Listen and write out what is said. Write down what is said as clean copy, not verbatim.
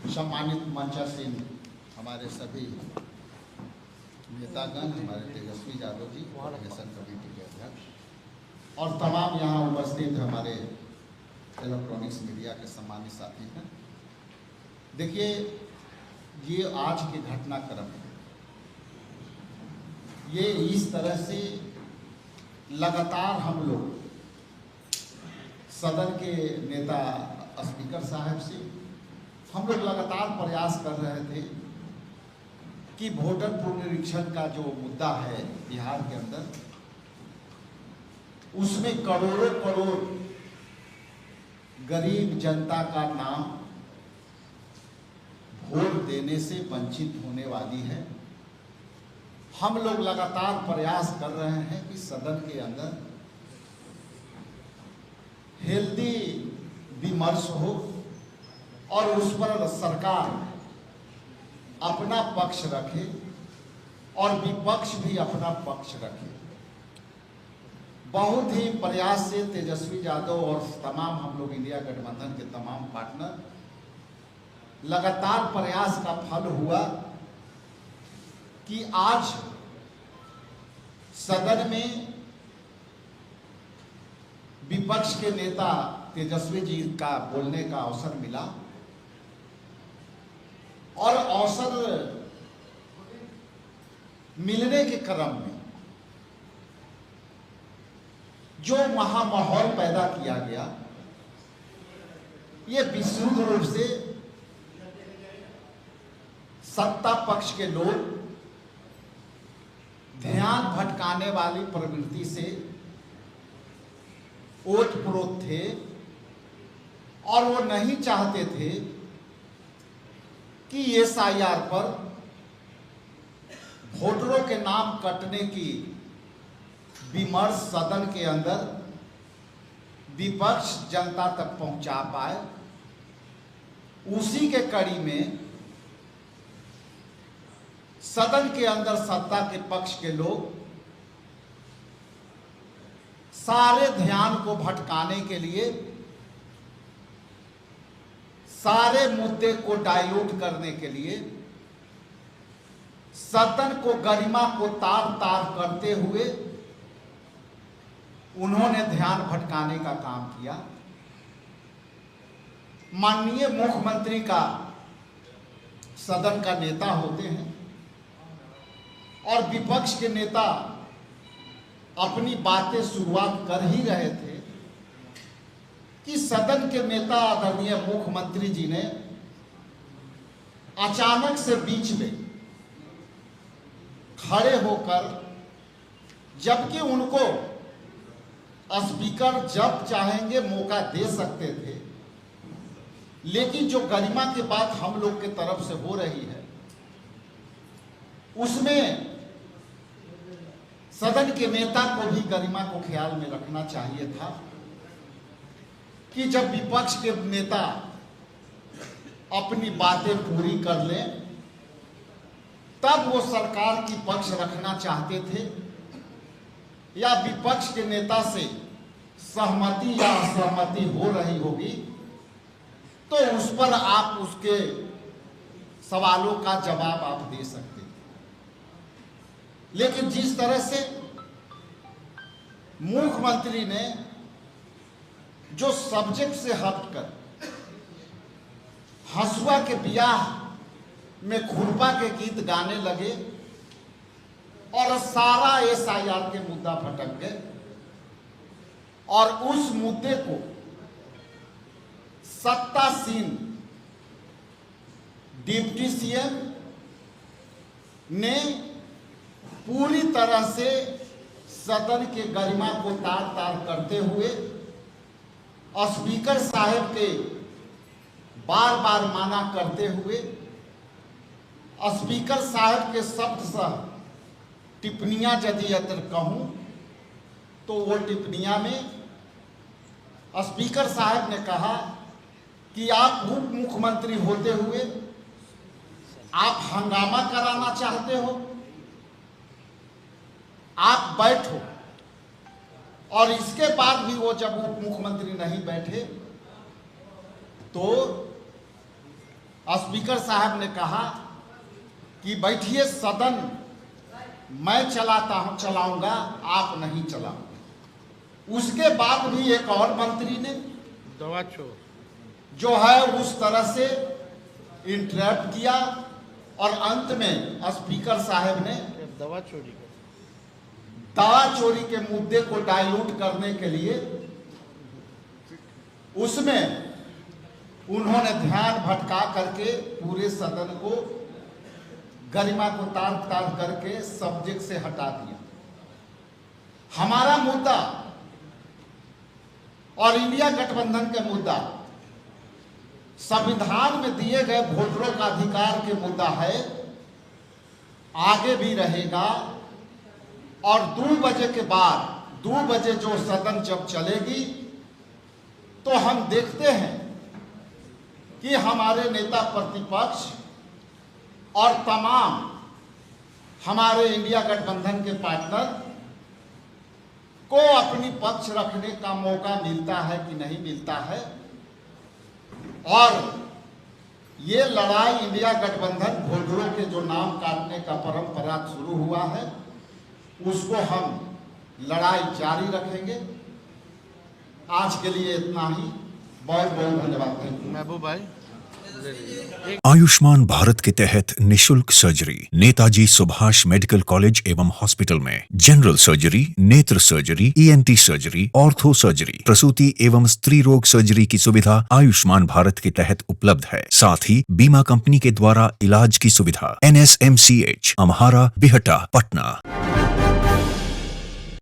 सम्मानित मंचासीन हमारे सभी नेतागण, हमारे तेजस्वी यादव जी इलेक्शन कमेटी के अध्यक्ष और तमाम यहाँ उपस्थित हमारे इलेक्ट्रॉनिक्स मीडिया के सम्मानित साथी हैं। देखिए, ये आज के घटनाक्रम है, ये इस तरह से लगातार हम लोग सदन के नेता स्पीकर साहब से हम लोग लगातार प्रयास कर रहे थे कि वोटर पुनरीक्षण का जो मुद्दा है बिहार के अंदर, उसमें करोड़ों करोड़ गरीब जनता का नाम वोट देने से वंचित होने वाली है। हम लोग लगातार प्रयास कर रहे हैं कि सदन के अंदर हेल्दी विमर्श हो और उस पर सरकार अपना पक्ष रखे और विपक्ष भी अपना पक्ष रखे। बहुत ही प्रयास से तेजस्वी यादव और तमाम हम लोग इंडिया गठबंधन के तमाम पार्टनर लगातार प्रयास का फल हुआ कि आज सदन में विपक्ष के नेता तेजस्वी जी का बोलने का अवसर मिला और अवसर मिलने के क्रम में जो महामाहौल पैदा किया गया, ये विशुद्ध रूप से सत्ता पक्ष के लोग ध्यान भटकाने वाली प्रवृत्ति से ओतप्रोत थे और वो नहीं चाहते थे कि एसआईआर पर वोटरों के नाम कटने की विमर्श सदन के अंदर विपक्ष जनता तक पहुंचा पाए। उसी के कड़ी में सदन के अंदर सत्ता के पक्ष के लोग सारे ध्यान को भटकाने के लिए, सारे मुद्दे को डाइल्यूट करने के लिए, सदन को गरिमा को तार तार करते हुए उन्होंने ध्यान भटकाने का काम किया। माननीय मुख्यमंत्री का सदन का नेता होते हैं और विपक्ष के नेता अपनी बातें शुरुआत कर ही रहे थे कि सदन के नेता आदरणीय मुख्यमंत्री जी ने अचानक से बीच में खड़े होकर, जबकि उनको स्पीकर जब चाहेंगे मौका दे सकते थे, लेकिन जो गरिमा की बात हम लोग के तरफ से हो रही है उसमें सदन के नेता को भी गरिमा को ख्याल में रखना चाहिए था कि जब विपक्ष के नेता अपनी बातें पूरी कर लें तब वो सरकार की पक्ष रखना चाहते थे, या विपक्ष के नेता से सहमति या असहमति हो रही होगी तो उस पर आप उसके सवालों का जवाब आप दे सकते थे। लेकिन जिस तरह से मुख्यमंत्री ने जो सब्जेक्ट से हटकर हंसुआ के ब्याह में खुरपा के गीत गाने लगे और सारा एसआईआर के मुद्दा भटक गए और उस मुद्दे को सत्तासीन डिप्टी सीएम ने पूरी तरह से सदन के गरिमा को तार तार करते हुए स्पीकर साहब के बार बार माना करते हुए स्पीकर साहब के शब्द सह टिप्पणियां यदि अगर कहूं तो वो टिप्पणियां में स्पीकर साहब ने कहा कि आप उप मुख्यमंत्री होते हुए आप हंगामा कराना चाहते हो, आप बैठो। और इसके बाद भी वो जब उप मुख्यमंत्री नहीं बैठे तो स्पीकर साहब ने कहा कि बैठिए सदन मैं चलाऊंगा, आप नहीं चलाओ। उसके बाद भी एक और मंत्री ने दवा चोर जो है उस तरह से इंटरप्ट किया और अंत में स्पीकर साहब ने दवा चोरी दवा चोरी के मुद्दे को डाइल्यूट करने के लिए उसमें उन्होंने ध्यान भटका करके पूरे सदन को गरिमा को तार करके सब्जेक्ट से हटा दिया। हमारा मुद्दा और इंडिया गठबंधन के मुद्दा संविधान में दिए गए वोटरों का अधिकार के मुद्दा है, आगे भी रहेगा। और 2 बजे के बाद 2 बजे जो सदन जब चलेगी तो हम देखते हैं कि हमारे नेता प्रतिपक्ष और तमाम हमारे इंडिया गठबंधन के पार्टनर को अपनी पक्ष रखने का मौका मिलता है कि नहीं मिलता है। और ये लड़ाई इंडिया गठबंधन वोटरों के जो नाम काटने का परंपरा शुरू हुआ है उसको हम लड़ाई जारी रखेंगे। आज के लिए इतना ही, बहुत बहुत धन्यवाद। महबूब भाई, आयुष्मान भारत के तहत निशुल्क surgery Netaji Subhash medical college एवं हॉस्पिटल में जनरल सर्जरी, नेत्र surgery, ENT surgery, ortho surgery, प्रसूति एवं स्त्री रोग सर्जरी की सुविधा आयुष्मान भारत के तहत उपलब्ध है। साथ ही बीमा कंपनी के द्वारा इलाज की सुविधा। NSMCH, अम्हारा, बिहटा, पटना।